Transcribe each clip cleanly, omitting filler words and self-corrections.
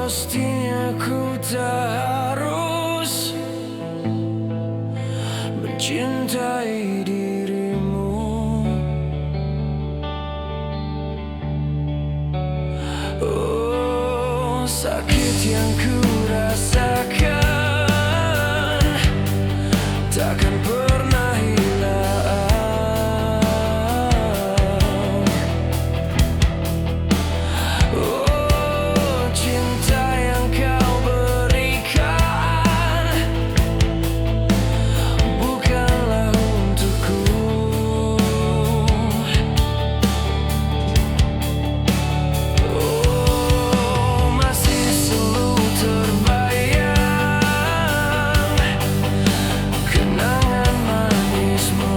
Mestinya ku tak harus mencintai dirimu. yang ku rasakan takkan pernah hilang. Oh, cinta yang kau berikan bukanlah untukku. Oh, masih selalu terbayang kenangan manismu.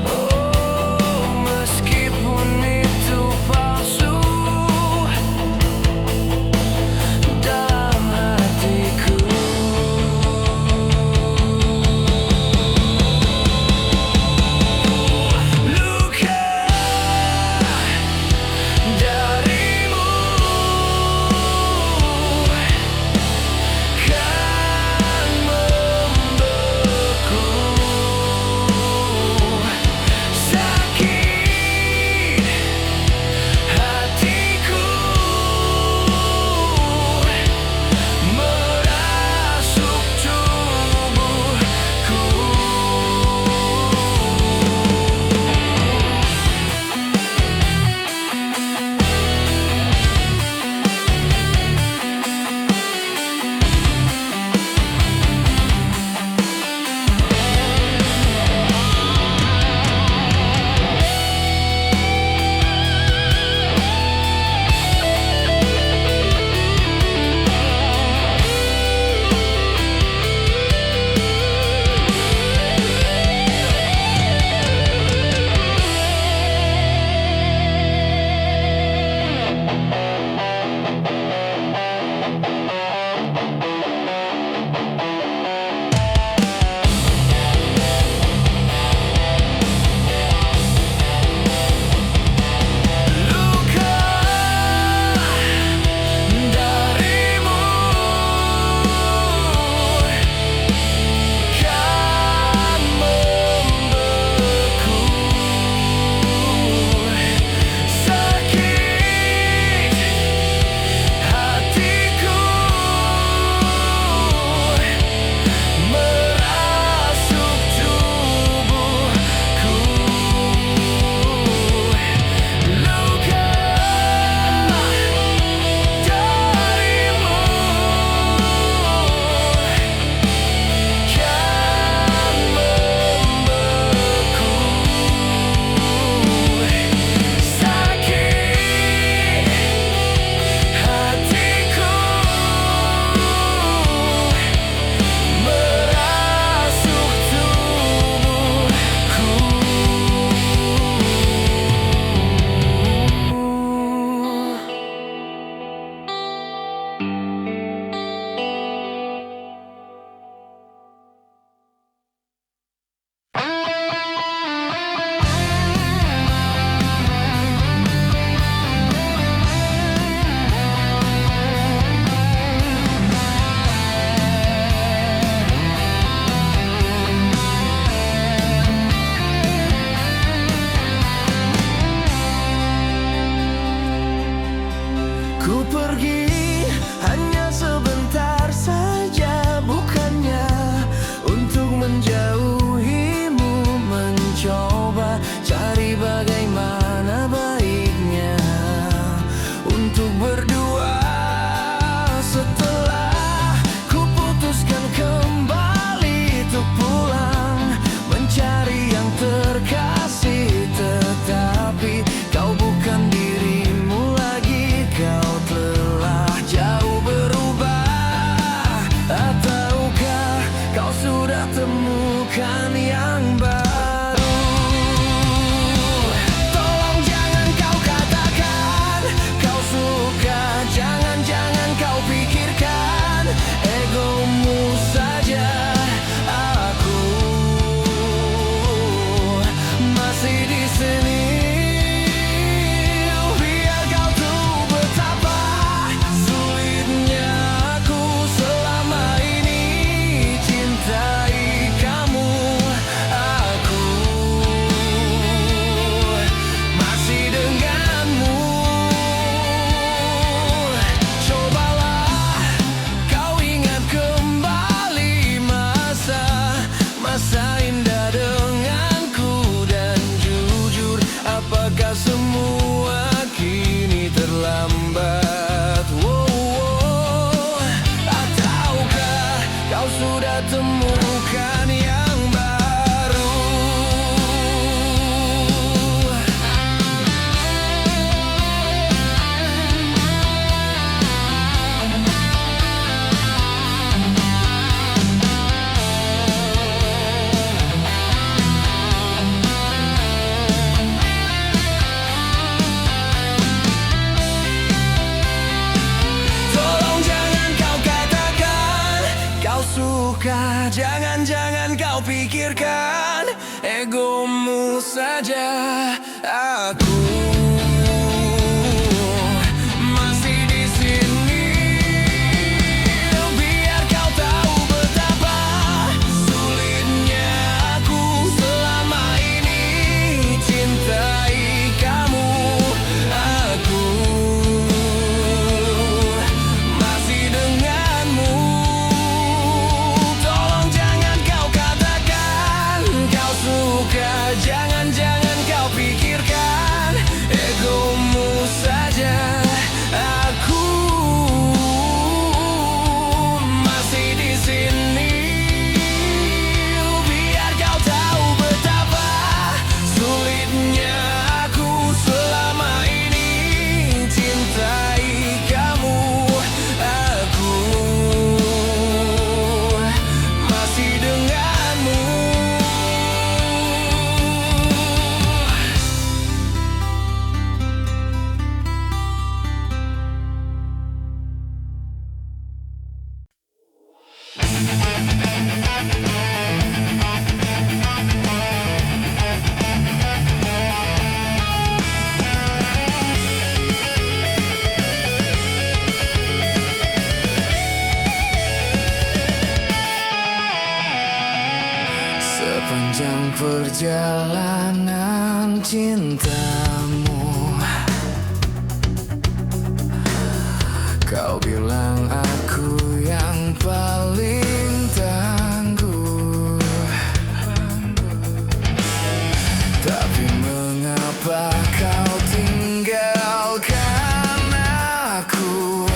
Oh, meskipun itu palsu dalam hatiku. Luka darimu kan membeku. Sakit hatiku merasuk tubuhku. Luka darimu kan membeku. Sakit hatiku merasuk tubuhku. Luka darimu kan membeku. Sakit hatiku merasuk ku pergi hanya sebentar saja, bukannya untuk menjauhimu, mencoba cari bagaimana baiknya untuk berdua. Setelah ku putuskan kembali untuk pulang mencari yang terkasih, tetapi kau bukan dirimu lagi, kau telah jauh berubah. Ataukah kau sudah temukan yang baru? Tolong jangan kau katakan kau suka, jangan-jangan kau pikirkan egomu saja. Aku masih di sini. Biar kau tahu betapa sulitnya aku selama ini cintai kamu. Aku masih dengan egomu saja. Aku masih di sini, biar kau tahu betapa sulitnya aku selama ini cintai kamu. Aku masih denganmu. Tolong jangan kau katakan kau suka, jangan kau pikirkan egomu saja. Aku masih di sini, biar kau tahu betapa sulitnya aku selama ini cintai kamu. Aku masih denganmu. Sepanjang perjalanan cintamu, kau bilang aku yang paling tangguh. Tapi mengapa kau tinggalkan aku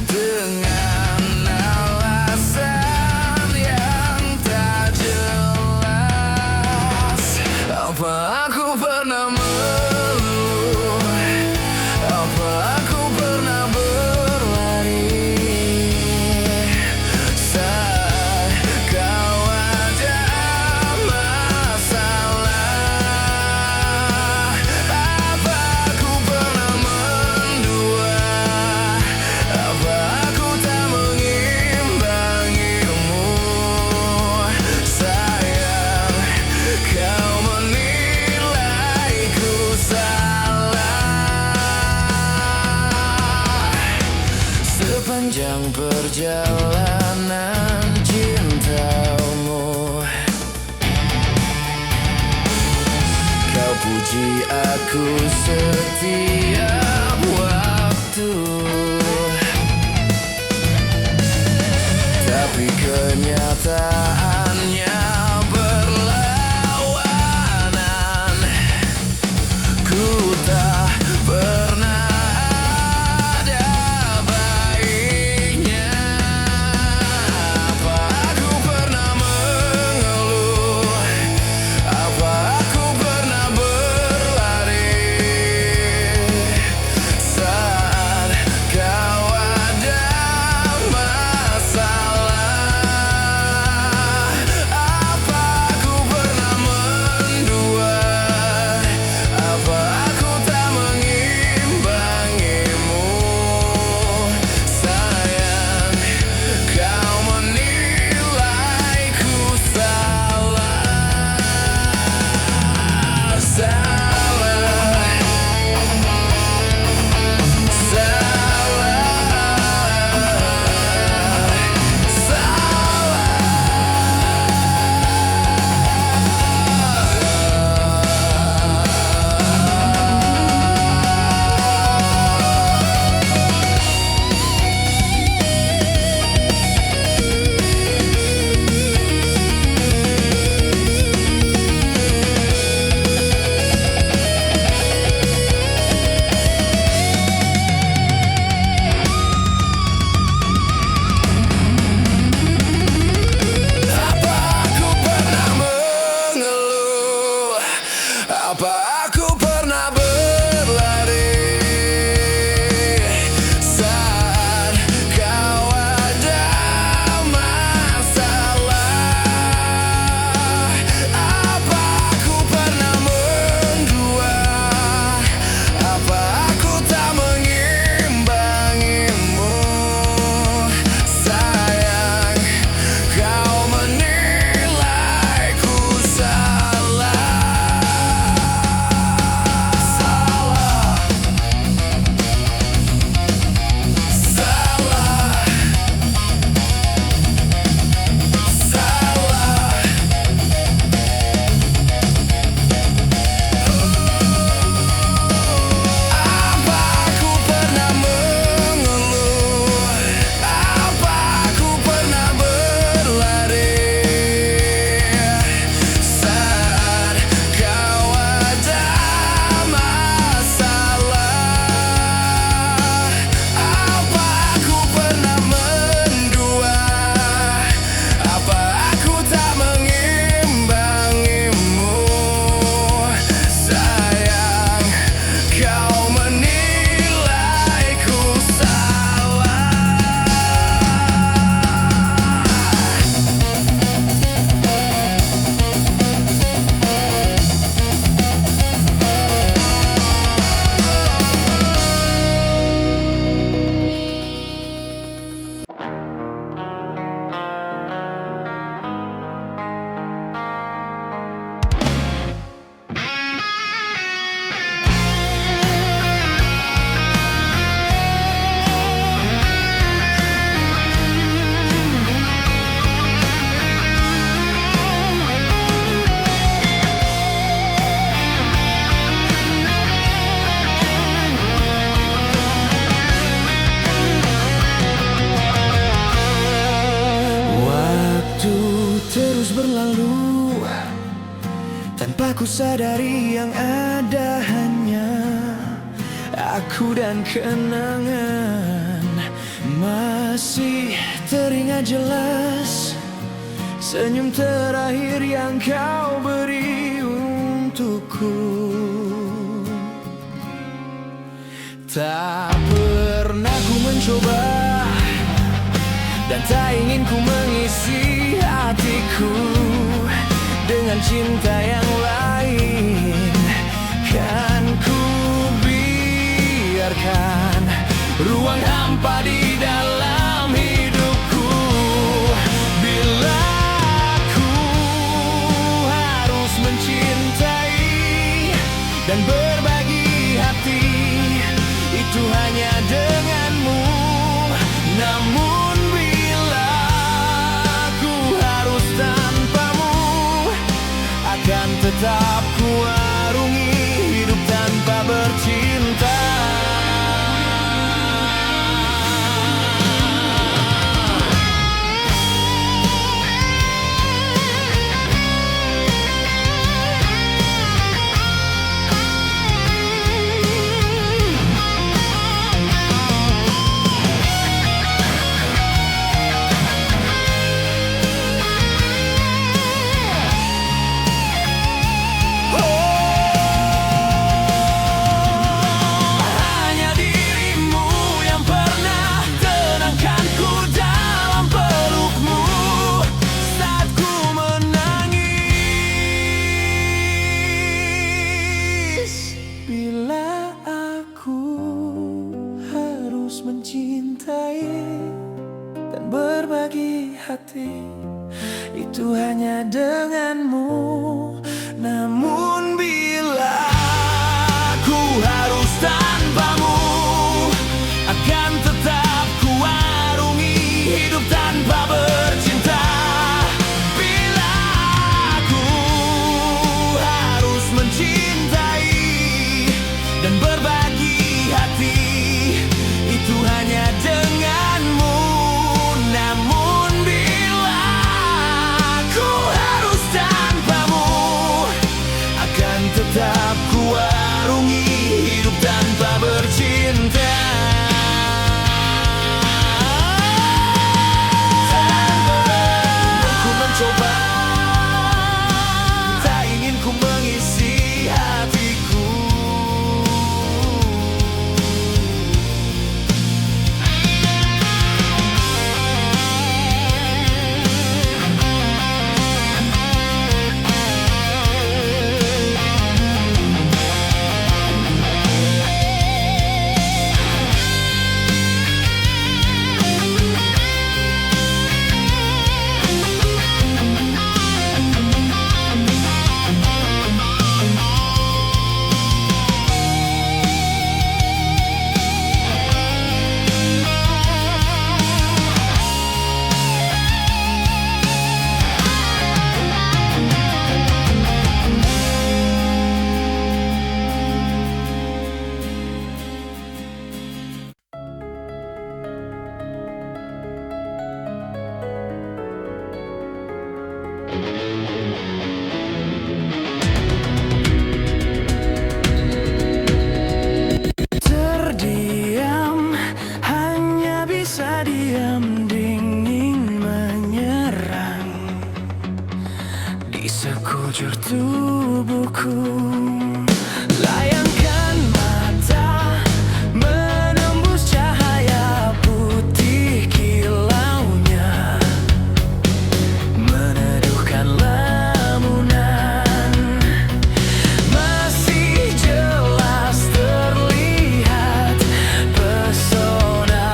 dengan alasan yang tak jelas? Apa aku pernah mengeluh? Apa aku pernah berlari saat kau ada masalah? Apa aku pernah mendua? Apa aku tak mengimbangimu? Sayang, kau menilaiku salah. Sepanjang perjalanan cintamu, kau puji aku setiap waktu. Tapi kenyataannya berlawanan. Ku tak pernah ada baiknya. Apa aku pernah mengeluh? Apa aku pernah berlari saat kau ada masalah? Aku sadari yang ada hanya aku dan kenangan. Masih teringat jelas senyum terakhir yang kau beri untukku. Tak pernah ku mencoba dan tak ingin ku mengisi hatiku dengan cinta yang lain. Kan ku biarkan ruang hampa di dalam hidupku. Bila aku harus mencintai dan berbagi hati, itu hanya denganmu. Namun bila aku harus tanpamu, akan tetap ku arungi hidup tanpa bercinta. Mencintai dan berbagi hati, itu hanya denganmu. Namun bila ku harus tanpamu, akan tetap ku arungi hidup tanpa bercinta. Bila aku harus mencintai dan berbagi hati, itu hanya denganmu. Namun bila aku harus tanpamu, akan tetap ku arungi hidup tanpa bercinta. Ku mencoba, tak ingin ku mengisi hatiku. Terdiam, hanya bisa diam, dingin menyerang di sekujur tubuhku. Layangkan mata, menembus cahaya putih kilaunya, meneduhkan lamunan. Masih jelas terlihat pesona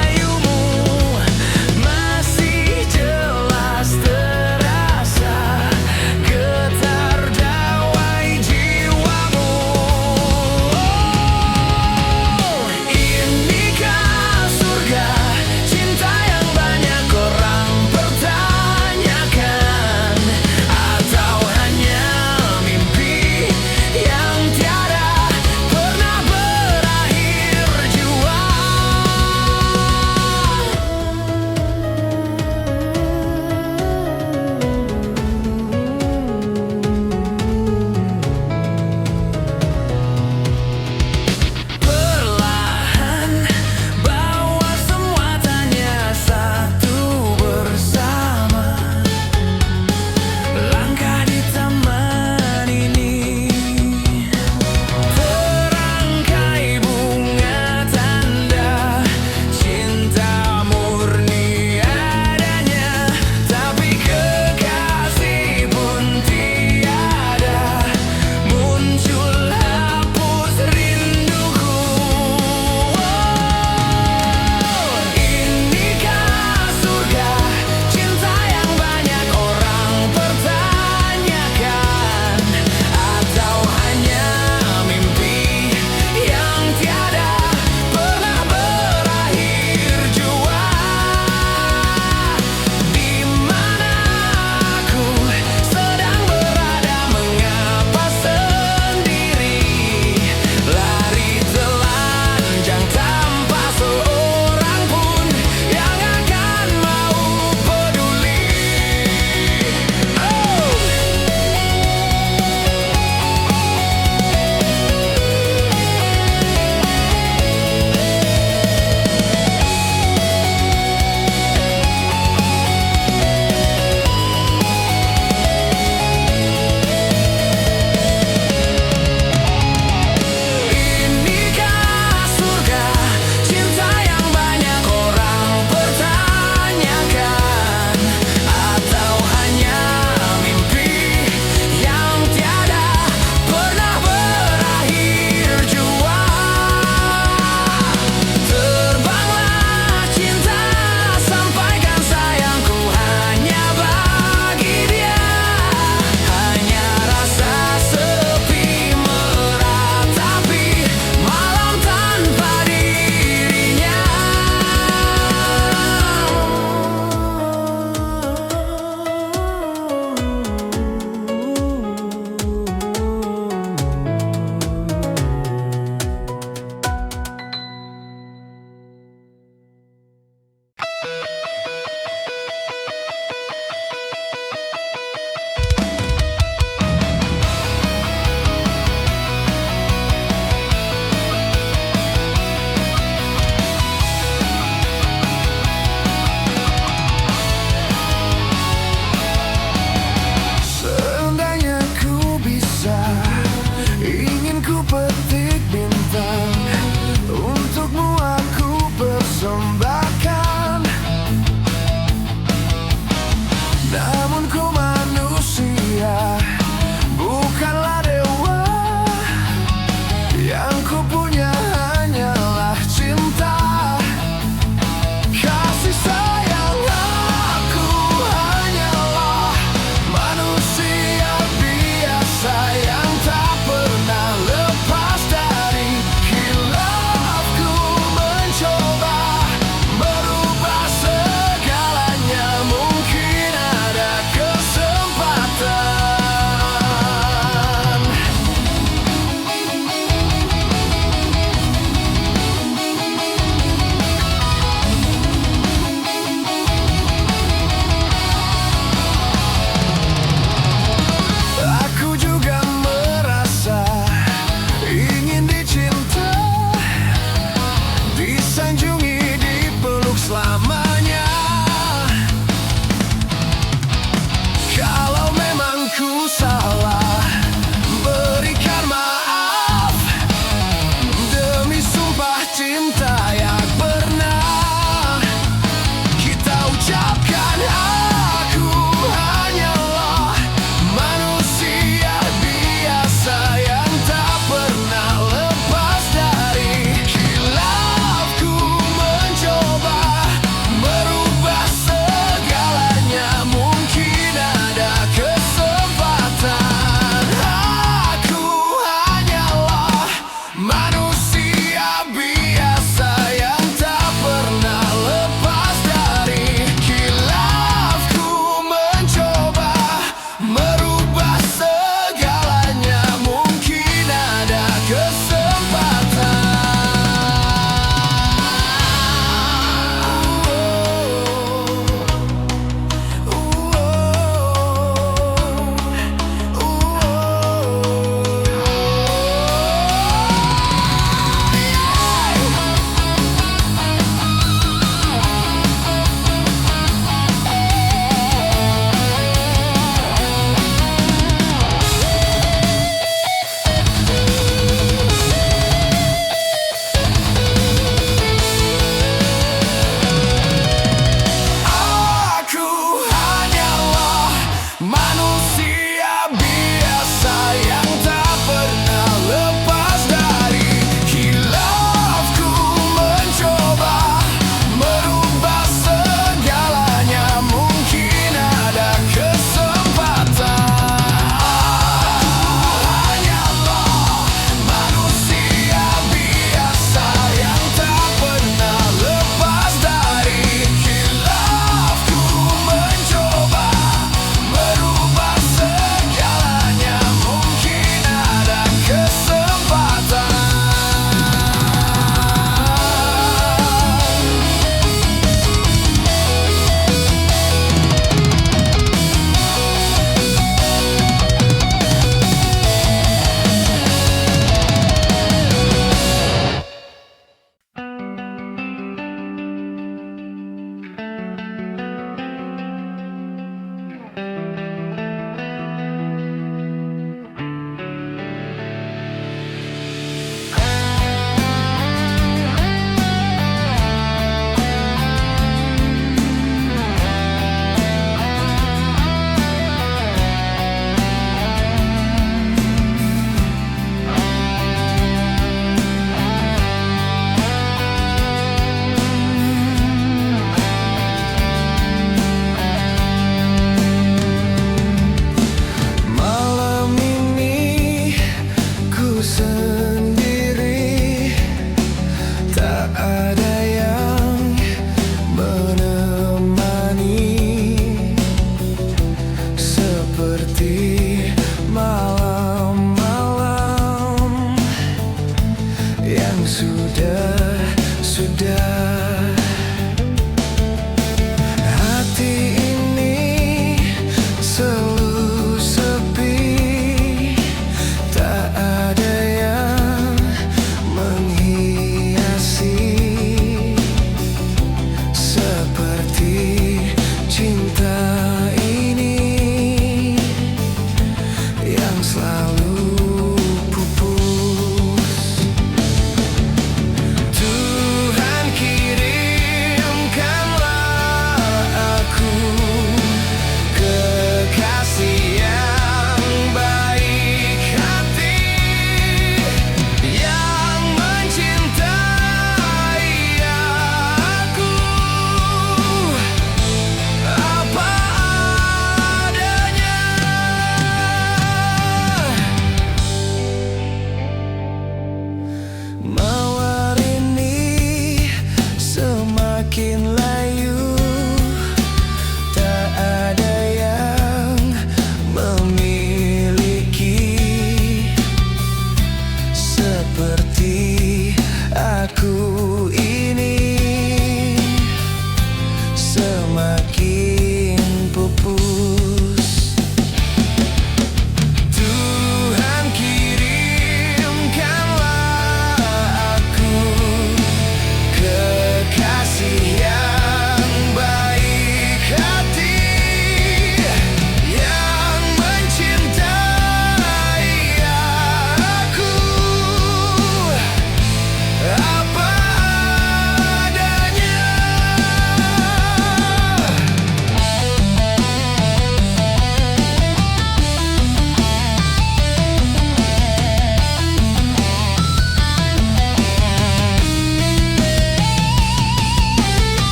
ayumu, masih jelas terasa getar dawai jiwamu.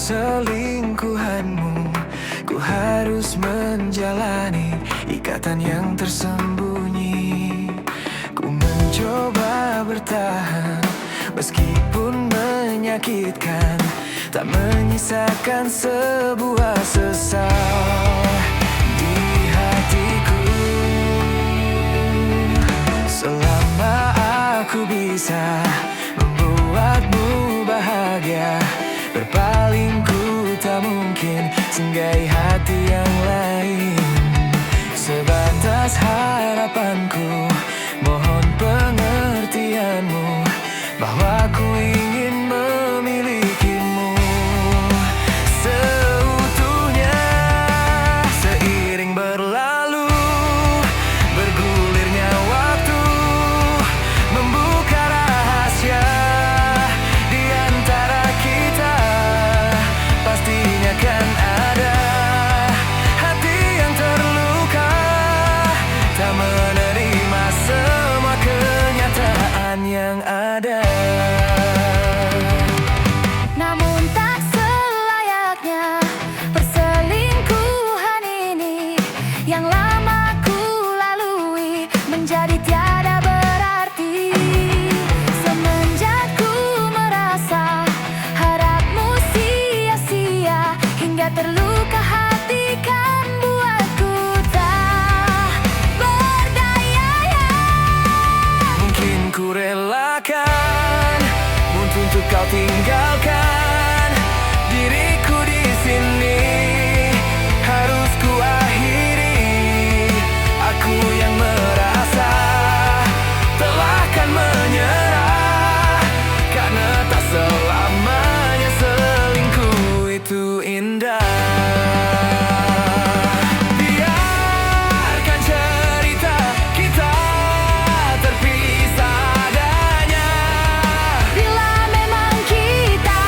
selingkuhanmu, ku harus menjalani ikatan yang tersembunyi. Ku mencoba bertahan meskipun menyakitkan, tak menyisakan sebuah sesal di hatiku. Selama aku bisa membuatmu bahagia, berpalingku tak mungkin singgahi hati yang lain. Sebatas harapanku, mohon pengertianmu, bahwa ku ingin memilikimu seutuhnya. Seiring berlalu, bergulirnya waktu, membuka rahasia di antara kita. Pastinya kan ada hati yang terluka, tak menerima semua kenyataan yang ada. Namun tak selayaknya perselingkuhan ini yang lama ku lalui menjadi tiada berarti. Semenjak ku merasa harapmu sia-sia, hingga terluka hati kan buatku tak berdaya. Mungkin ku relakan untuk kau tinggalkan diriku di sini. Harus ku akhiri, aku yang merasa telah kan menyerah, karena tak selamanya selingkuh itu indah. Biarkan cerita kita terpisah adanya. Bila memang kita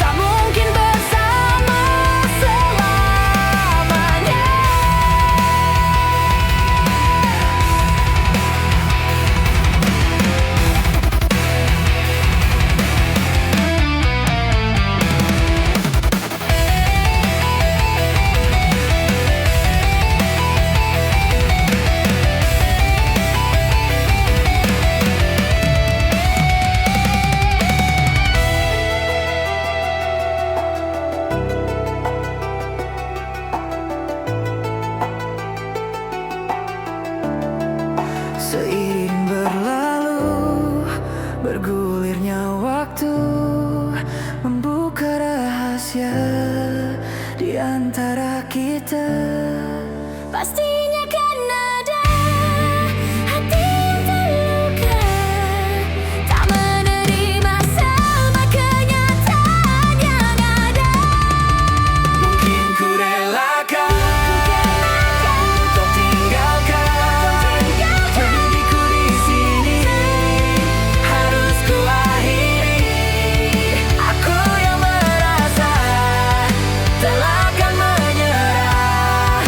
tak mungkin bersama selamanya. Seiring berlalu, bergulirnya waktu, membuka rahasia di antara kita. Pastinya kan ada hati yang terluka, tak menerima semua kenyataan yang ada. Mungkin ku relakan untuk tinggalkan diriku di sini. Harus ku akhiri, aku yang merasa telah kan menyerah,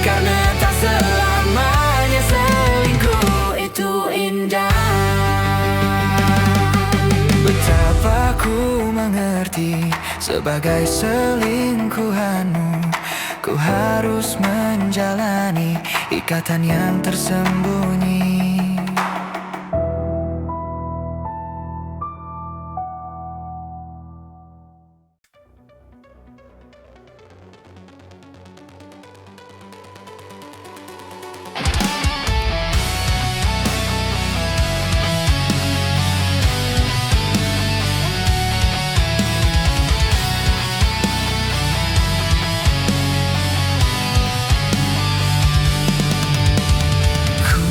karena tak selamanya selingkuh itu indah. Betapa ku mengerti sebagai selingkuhanmu, ku harus menjalani ikatan yang tersembunyi. Ku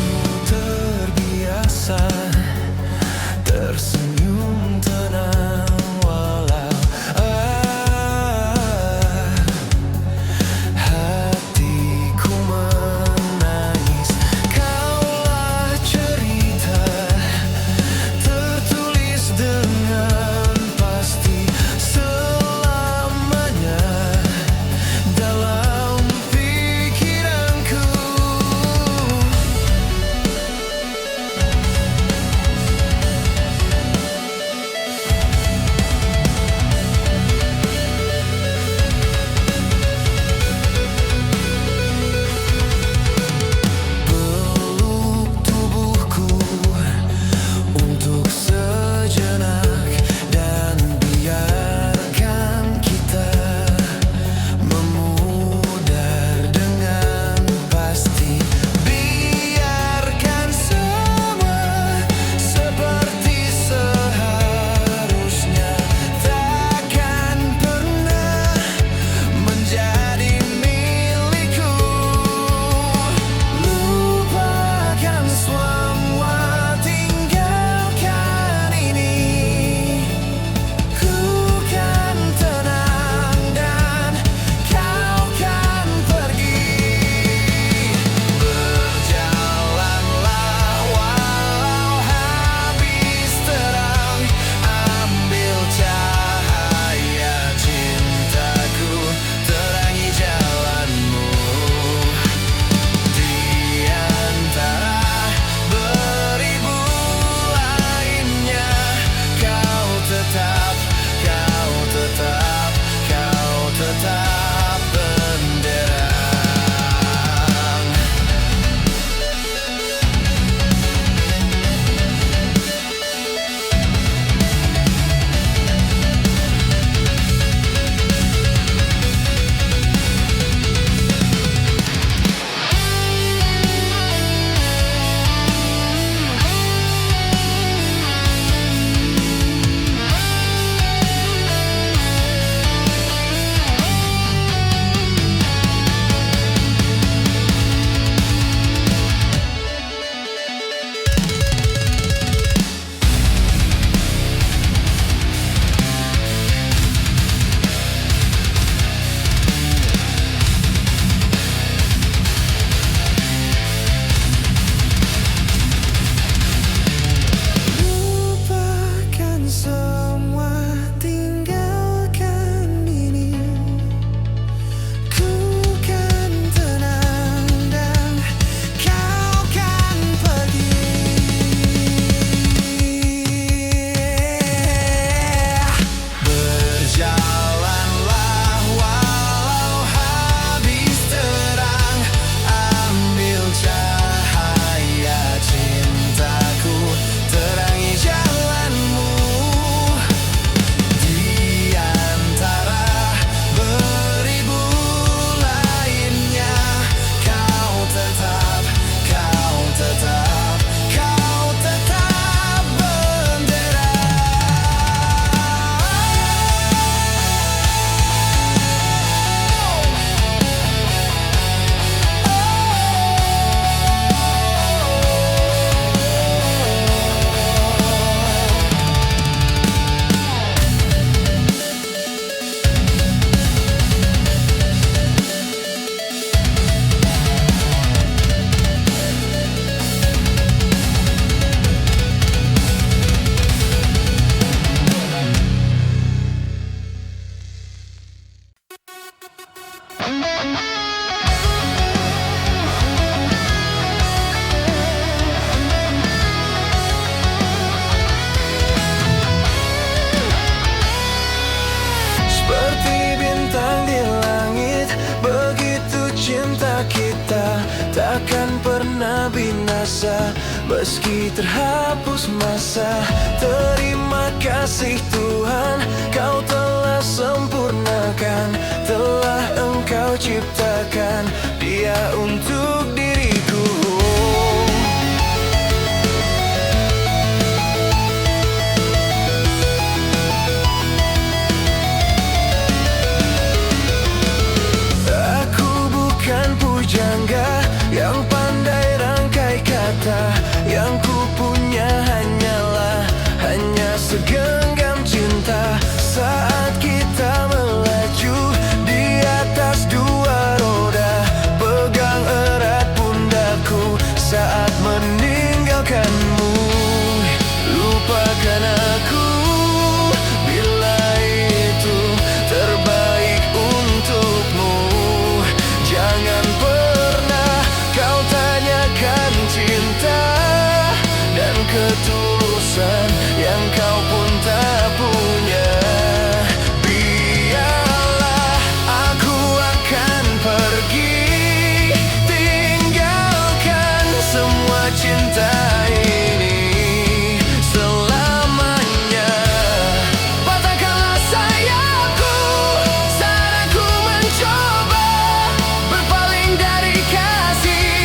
Seperti bintang di langit, begitu cinta kita takkan pernah binasa, meski terhapus masa. Terima kasih Tuhan, Kau telah sempurnakan, telah Engkau ciptakan Dia untuk diriku. Pujangga yang pandai rangkai kata, yang ku punya hanya segenggam cinta. Saat kita melaju di atas dua roda, pegang erat pundakku saat meninggalkanmu. Lupakan aku bila itu terbaik untukmu. Jangan cinta dan ketulusan yang kau pun tak punya. Biarlah aku akan pergi, tinggalkan semua cinta ini selamanya. Patahkanlah sayapku saat aku mencoba berpaling dari kasih.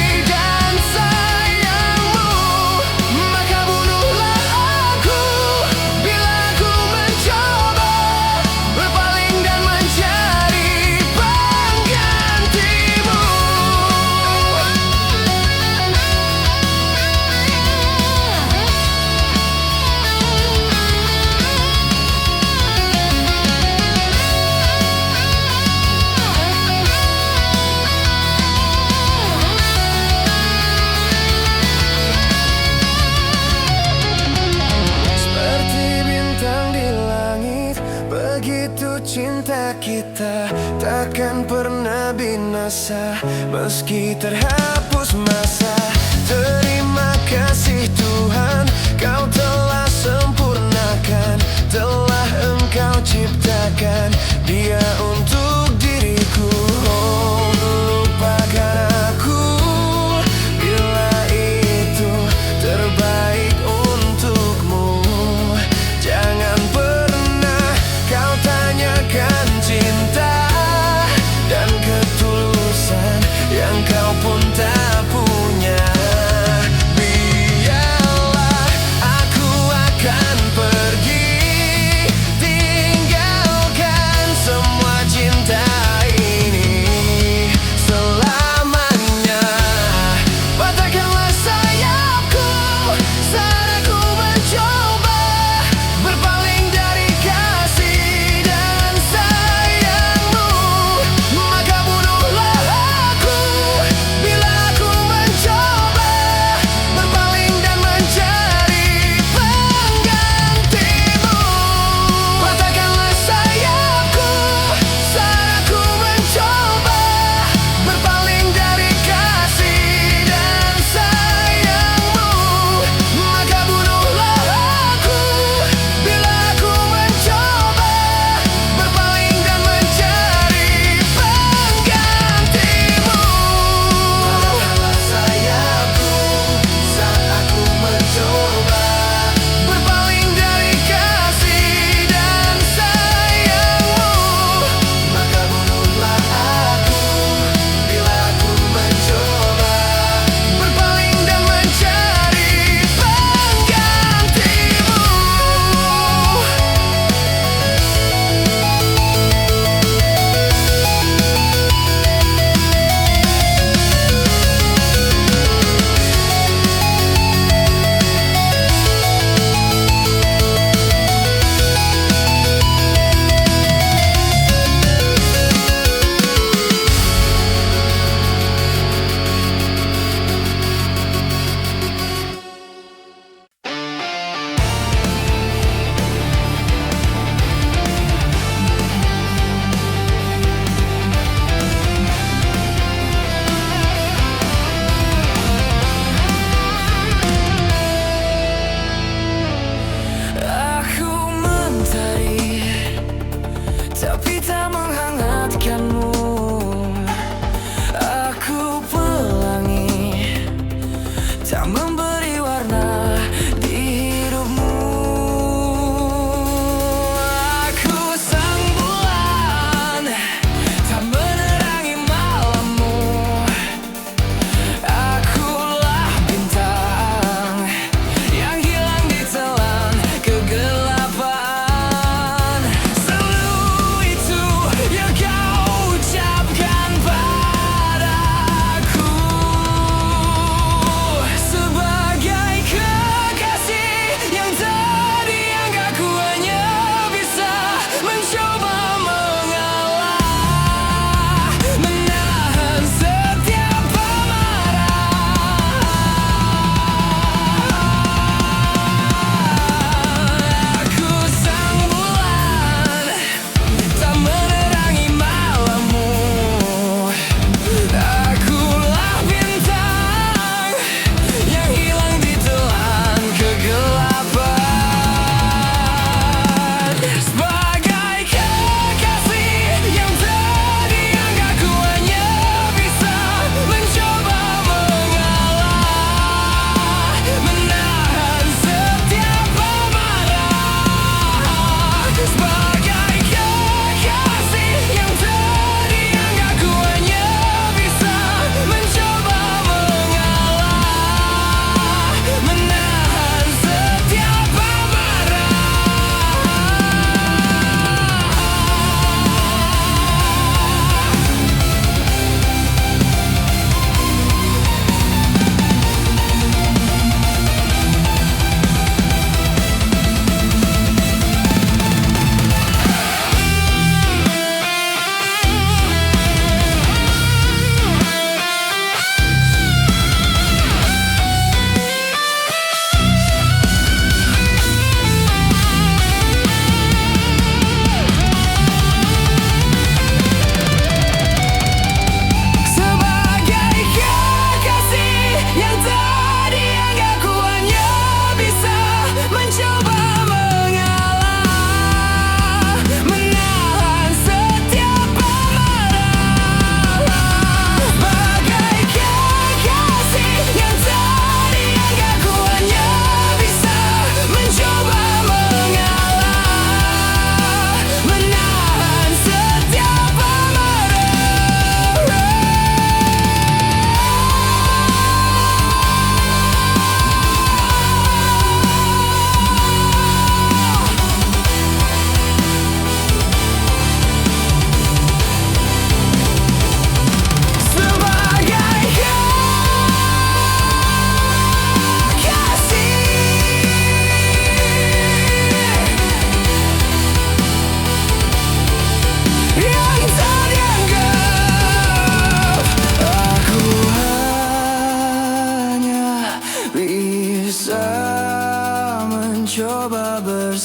Begitu cinta kita takkan pernah binasa, meski terhapus masa. Terima kasih Tuhan, Kau telah sempurnakan, telah Engkau ciptakan Dia untuk diriku. Oh, lupakan aku bila itu terbaik untukmu. Jangan tanyakan cinta dan ketulusan yang kau pun tak punya. Biarlah aku akan pergi, tinggalkan semua cinta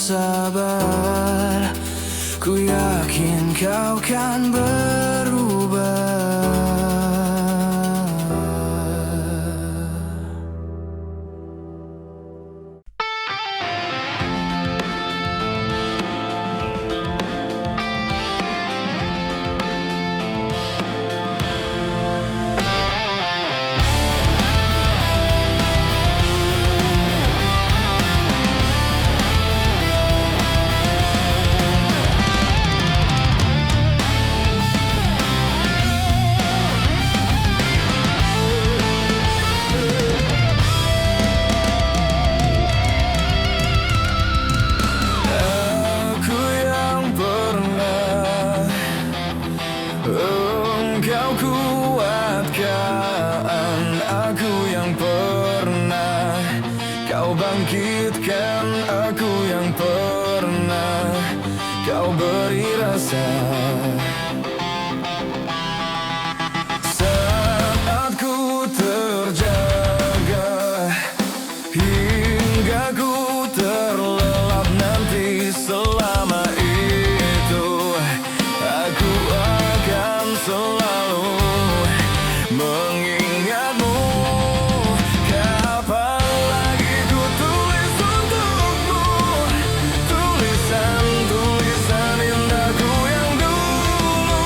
sabar. Ku yakin kau kan berubah. Engkau kuatkan aku yang pernah kau bangkitkan, aku yang pernah kau beri rasa. Saat ku terjaga hingga ku terlelap nanti, selama itu aku akan selalu mengingatmu. Kapan lagi ku tulis untukmu tulisan-tulisan indahku yang dulu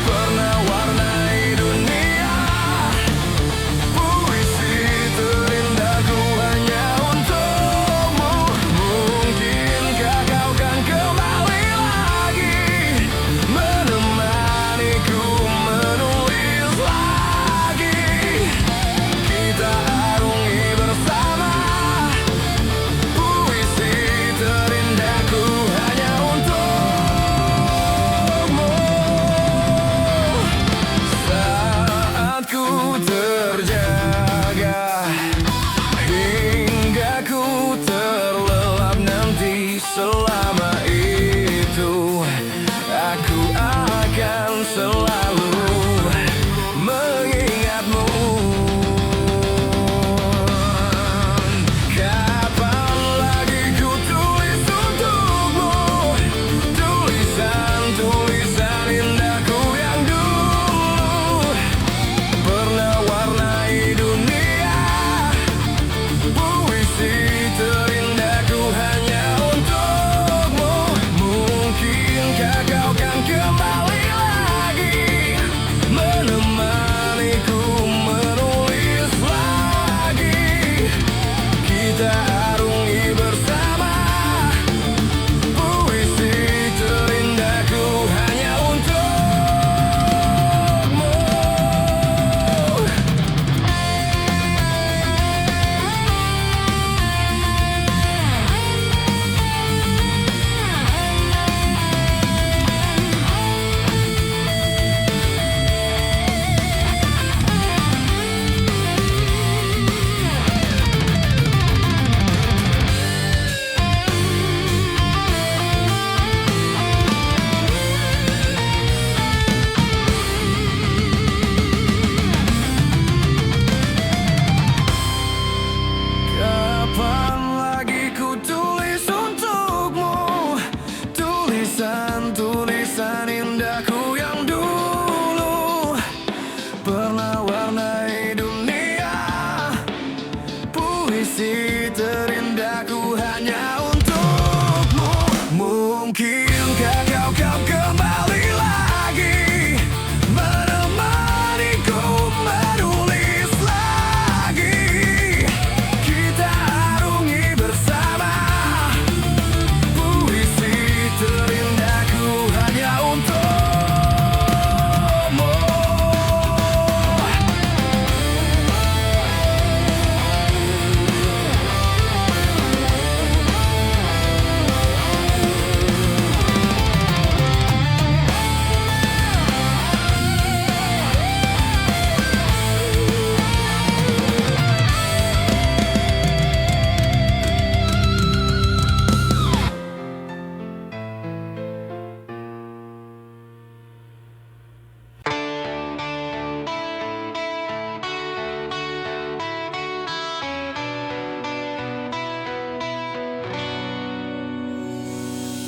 pernah warnai dunia. Puisi terindahku hanya untukmu. Mungkinkah kau kan kembali lagi menemaniku menulis lagi. Kita arungi bersama puisi terindahku hanya untukmu. Saat ku terjaga hingga ku terlelap nanti, selama itu aku akan selalu mengingatmu. Kapan lagi ku tulis untukmu tulisan-tulisan indahku yang dulu pernah warnai dunia. Puisi terindahku hanya untukmu. Mungkinkah kau kan kembali lagi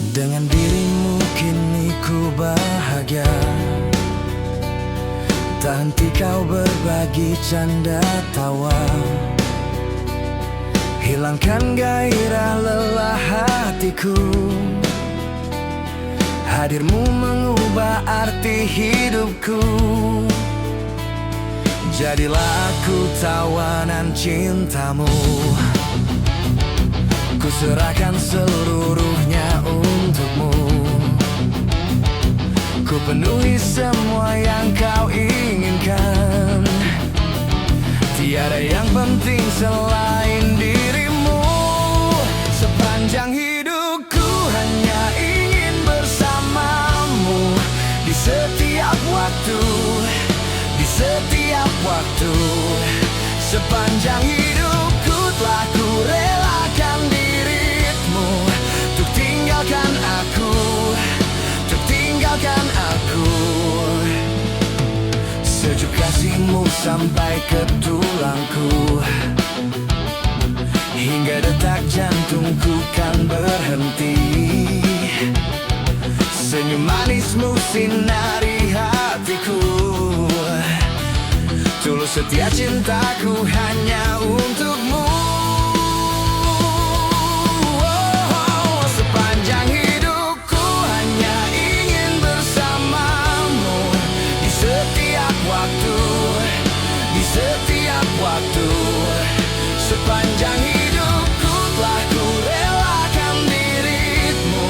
Dengan dirimu kini ku bahagia. Tak henti kau berbagi canda tawa, hilangkan gairah lelah hatiku. Hadirmu mengubah arti hidupku. Jadilah aku tawanan cintamu. Ku serahkan seluruhnya untukmu. Ku penuhi semua yang kau inginkan. Tiada yang penting selain dirimu. Sepanjang hidupku hanya ingin bersamamu. Di setiap waktu, di setiap waktu. Sepanjang hidupku telah ku relakan dirimu. Untuk tinggalkan aku, untuk tinggalkan aku. Sejuk kasihmu sampai ke tulangku. Hingga detak jantungku kan berhenti. Senyum manismu sinari hatiku. Tulus setia cintaku hanya untukmu. Sepanjang hidupku hanya ingin bersamamu. Di setiap waktu, di setiap waktu. Sepanjang hidupku telah ku relakan dirimu.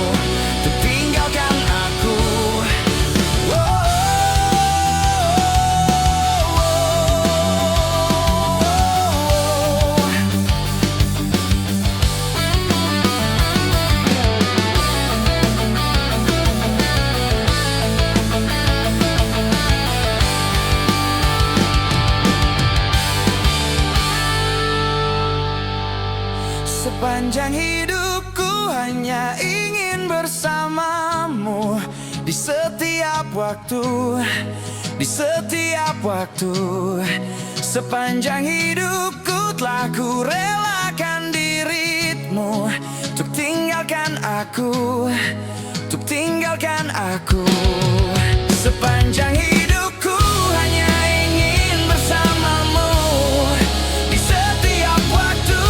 Untuk tinggalkan aku. Sepanjang hidupku hanya ingin bersamamu. Di setiap waktu, di setiap waktu. Sepanjang hidupku telah ku relakan dirimu. Untuk tinggalkan aku, untuk tinggalkan aku. Sepanjang hidupku hanya ingin bersamamu. Di setiap waktu,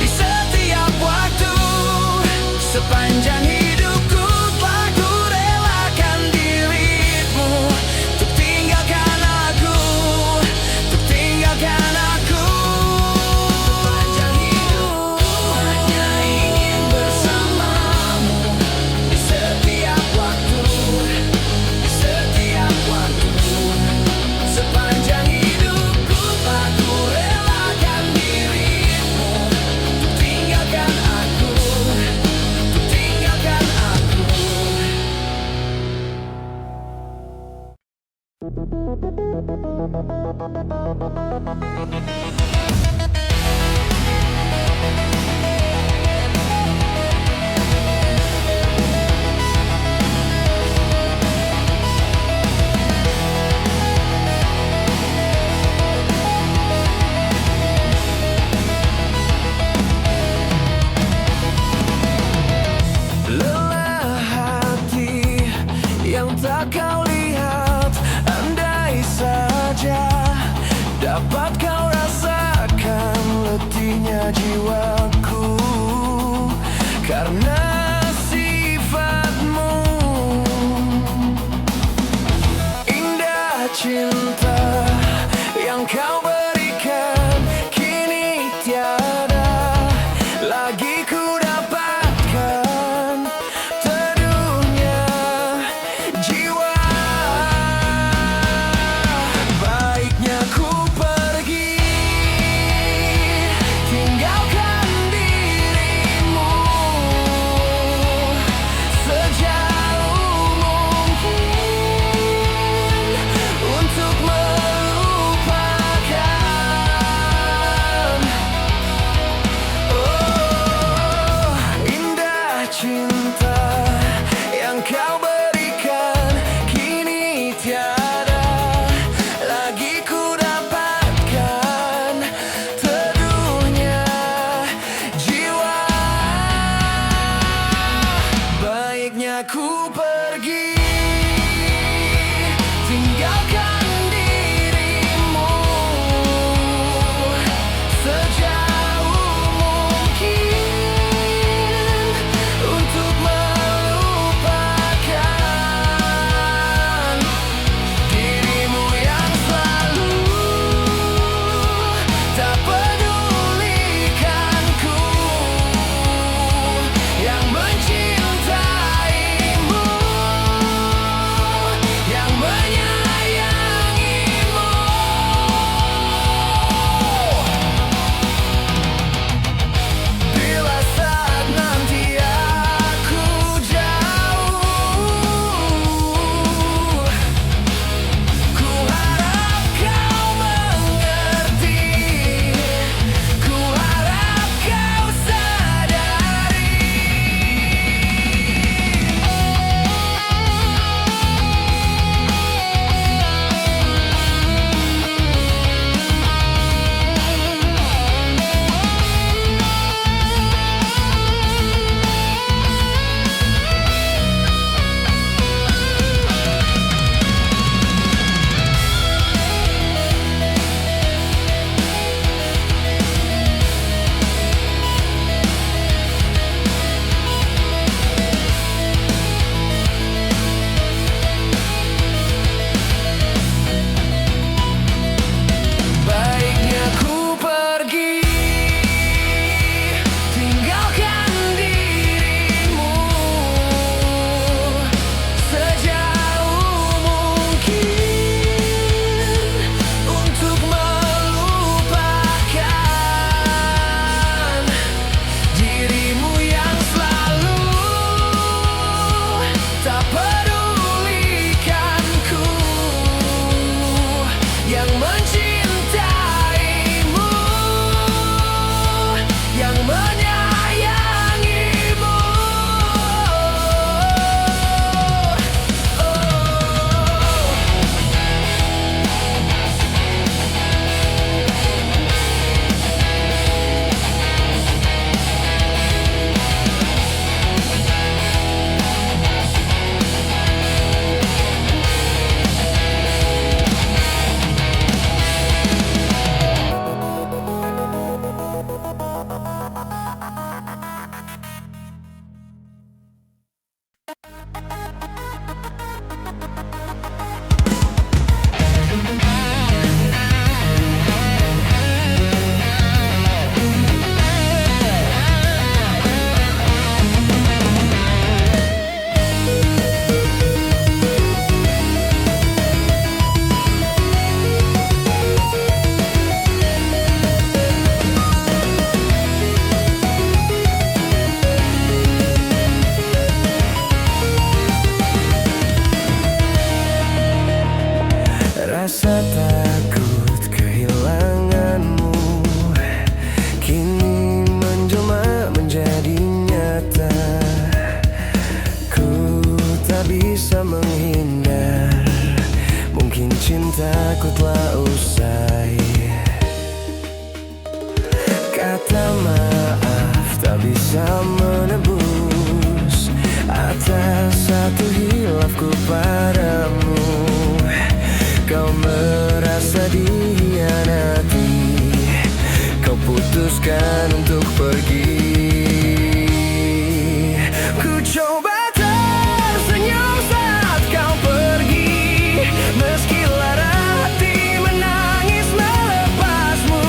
di setiap waktu. Sepanjang hidupku telah ku relakan dirimu. Untuk tinggalkan aku, untuk tinggalkan aku. Sepanjang hidupku hanya ingin bersamamu. Di setiap waktu, di setiap waktu. Sepanjang hidupku telah ku relakan dirimu. Untuk tinggalkan aku, untuk tinggalkan aku. Lelah hati yang tak kau lihat. Andai saja dapat kau rasakan letihnya jiwaku. Karena sifatmu indah cinta yang kau berikan. Kini tiada lagi ku dapatkan. Teduhnya jiwa. Baiknya ku pergi, tinggalkan dirimu sejauh mungkin. Untuk cintaku telah usai. Kata maaf tak bisa menebus atas satu hilafku padamu. Kau merasa dihianati, kau putuskan untuk pergi. Ku coba tersenyum saat kau pergi, meski lara hati menangis melepasmu.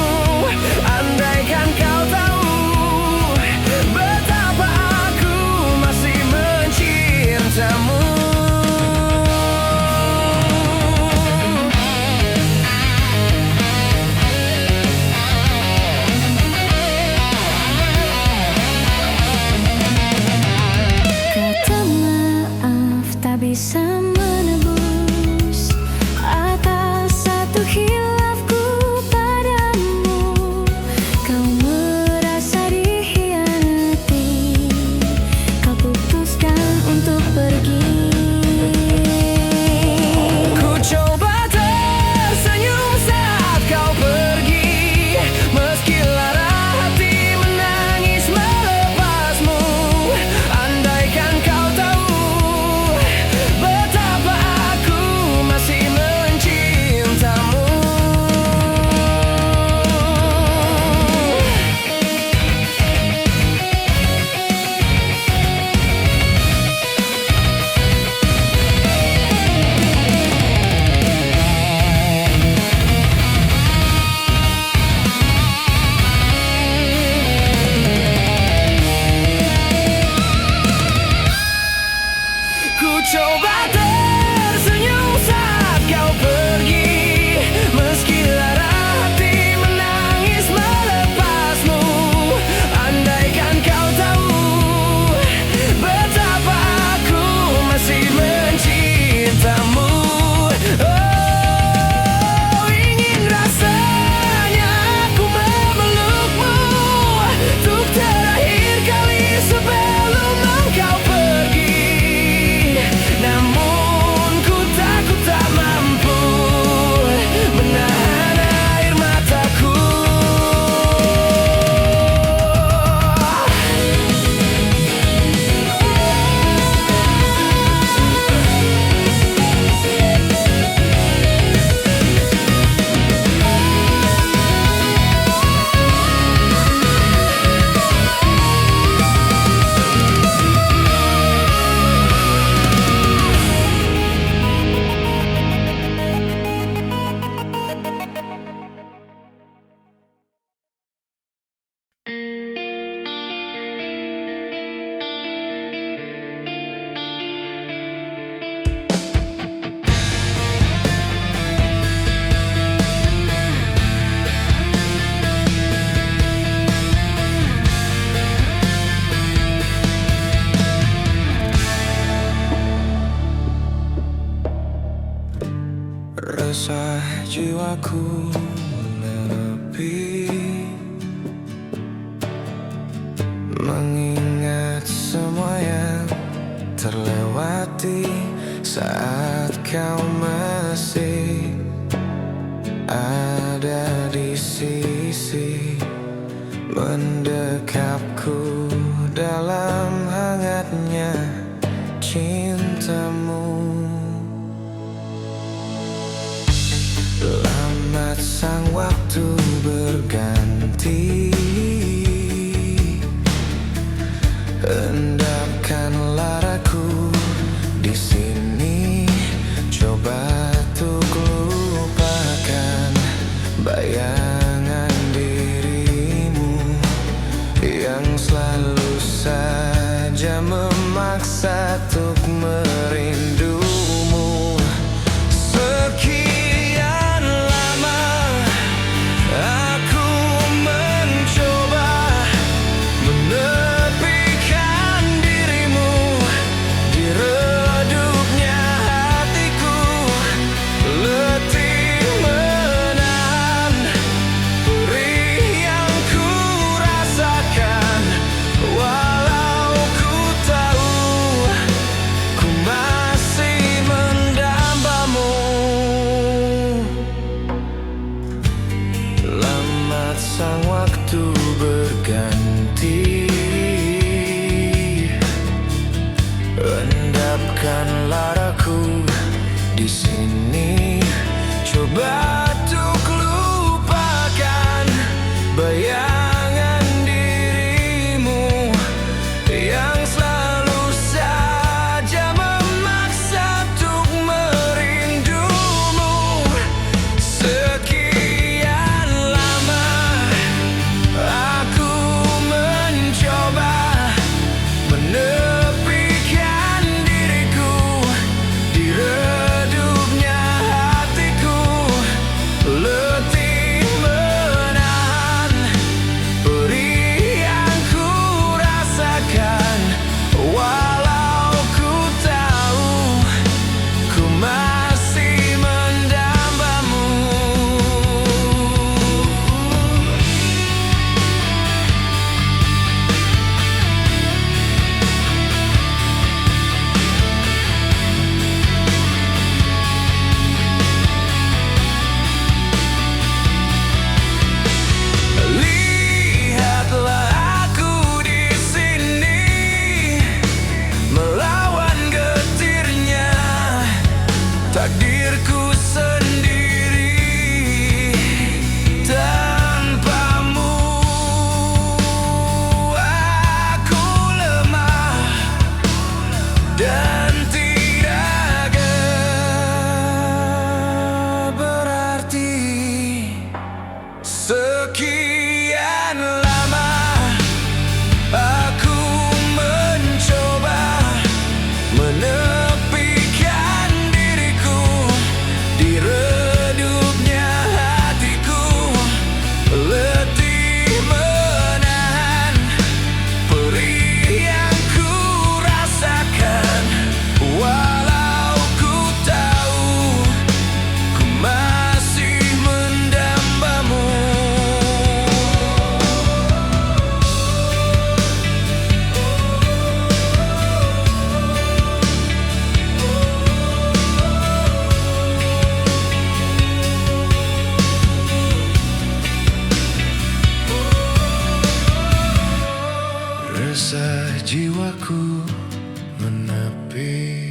Andaikan kau tahu betapa aku masih mencintamu. Kata maaf tak bisa menebus atas satu hilafku padamu. Kau merasa dihianati, kau putuskan untuk pergi. Ku coba tersenyum saat kau pergi, meski lara hati menangis melepasmu. Andaikan kau tahu betapa aku masih mencintamu. Ku coba tersenyum saat kau pergi, meski lara hati menangis melepasmu. Andaikan kau tahu betapa aku masih mencintamu. Oh, ingin rasanya aku memelukmu untuk terakhir kali sebelum engkau pergi. Namun ku takut tak mampu menahan air mataku. Resah jiwaku menepi, mengingat semua yang terlewati saat kau masih ada di sisi, mendekapku dalam hangatnya cintamu. Lambat sang waktu berganti, endapkan laraku di sini. Coba untuk lupakan bayangan dirimu yang selalu saja memaksa untuk merindumu. Sekian lama aku mencoba menepikan pikirku sendiri. Tanpamu aku lemah dan tidak berarti. Sekian lama aku mencoba menepikan diriku di redupnya hatiku, letih menahan perih yang ku rasakan. Walau ku tahu ku masih mendambamu. Resah jiwaku menepi.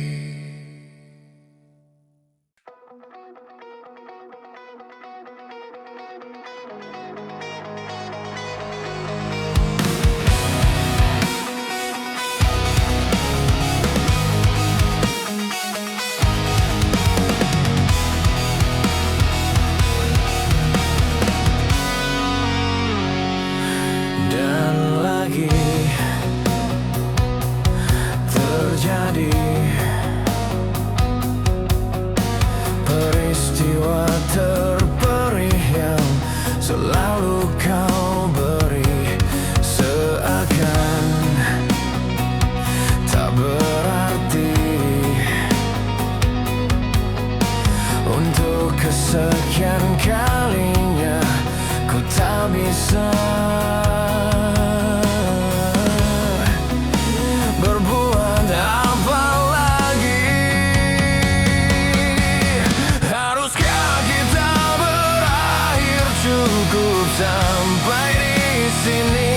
Dan lagi terjadi peristiwa terperih yang selalu kau beri, seakan tak berarti. Untuk kesekian kalinya ku tak bisa berbuat apa lagi. Haruskah kita berakhir cukup sampai di sini?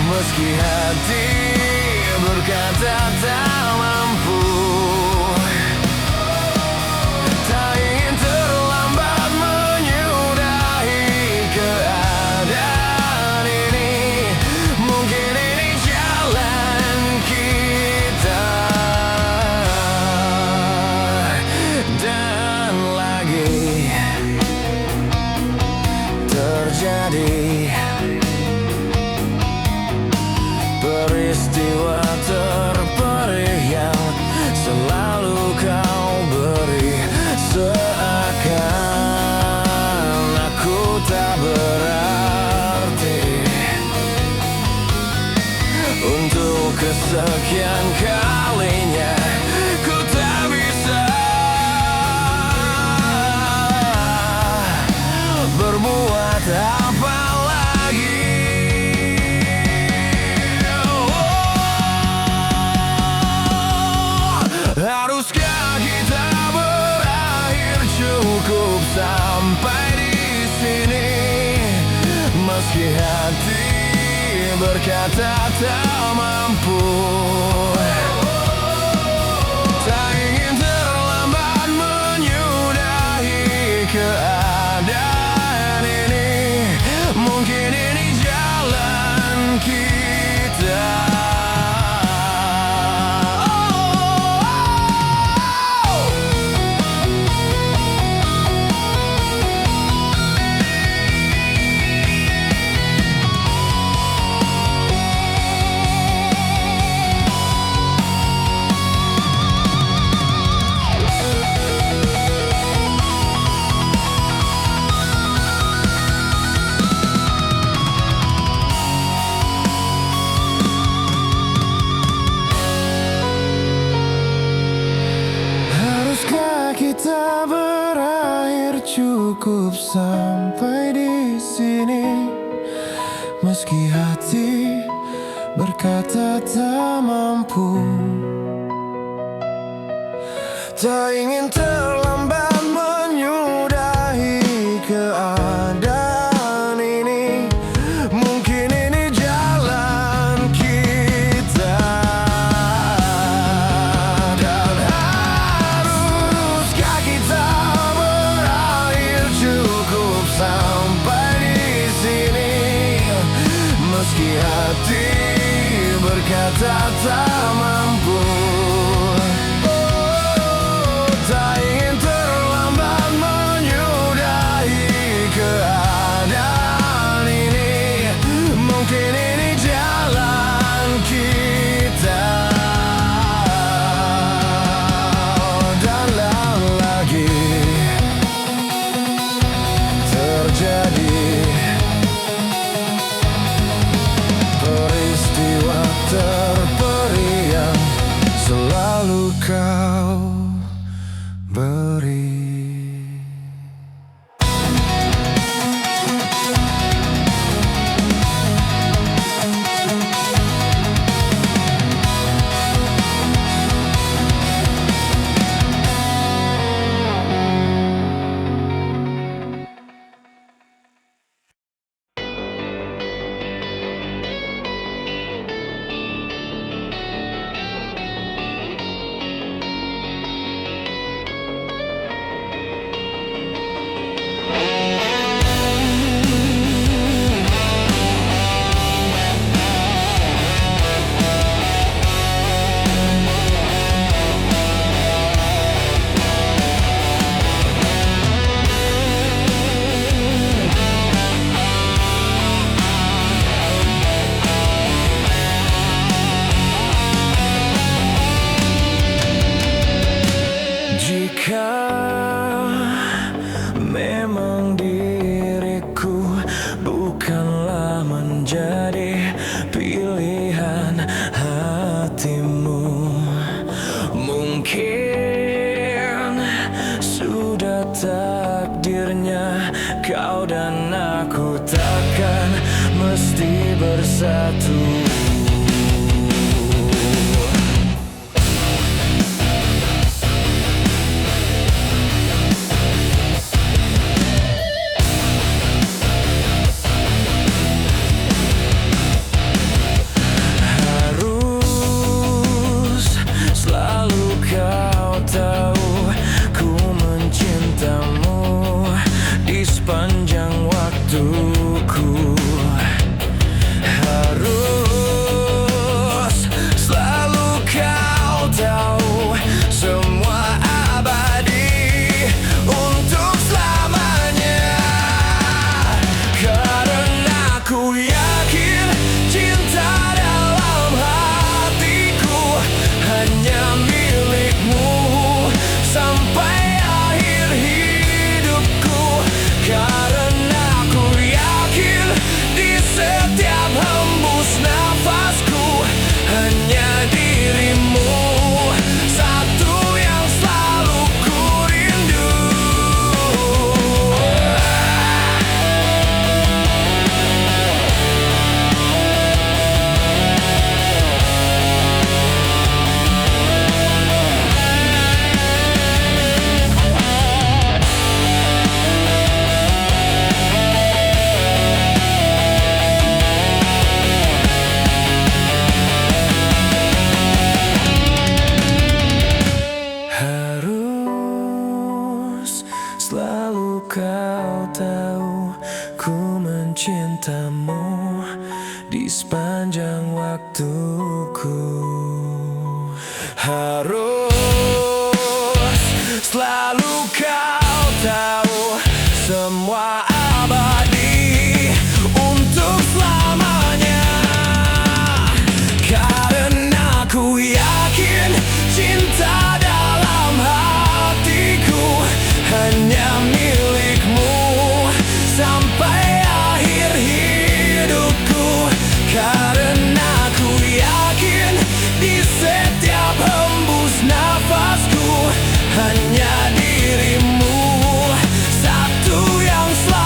Meski hati berkata tak mampu. Tak ingin terlambat menyudahi keadaan ini. Mungkin ini jalan kita. Dan lagi terjadi peristiwa terperih yang selalu kau beri, seakan aku tak berarti. Untuk kesekian kalinya ku tak bisa berbuat apa lagi. Haruskah kita berakhir cukup sampai di sini? Meski hati berkata tak mampu. Tak ingin terlambat menyudahi keadaan ini. Mungkin ini jalan kita. Kita berakhir cukup sampai di sini. Meski hati berkata tak mampu. Tak ingin terlambat menyudahi keadaan ini. Mungkin ini jalan kita. Dan haruskah tak mampu. Oh, tak ingin terlambat menyudahi keadaan ini. Mungkin ini jalan kita. Dan lagi terjadi peristiwa terperiang selalu kau beri. Jika memang diriku bukanlah menjadi pilihan hatimu, mungkin sudah takdirnya kau dan aku takkan mesti bersatu. Sepanjang waktuku harus selalu kau tahu, semua abadi untuk selamanya. Karena aku yakin cinta dalam hatiku hanya milikmu sampai akhir hidupku. Karena aku yakin di setiap hembus nafasku hanya dirimu satu yang selalu ku rindu. Selalu kau tahu ku mencintamu di sepanjang waktuku. Harus selalu kau tahu, semua abadi untuk selamanya. Karena aku yakin cinta dalam hatiku hanya milikmu sampai akhir hidupku. Karena aku yakin di setiap hembus nafasku hanya dirimu satu yang selalu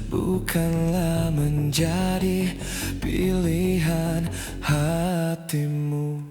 bukanlah menjadi pilihan hatimu.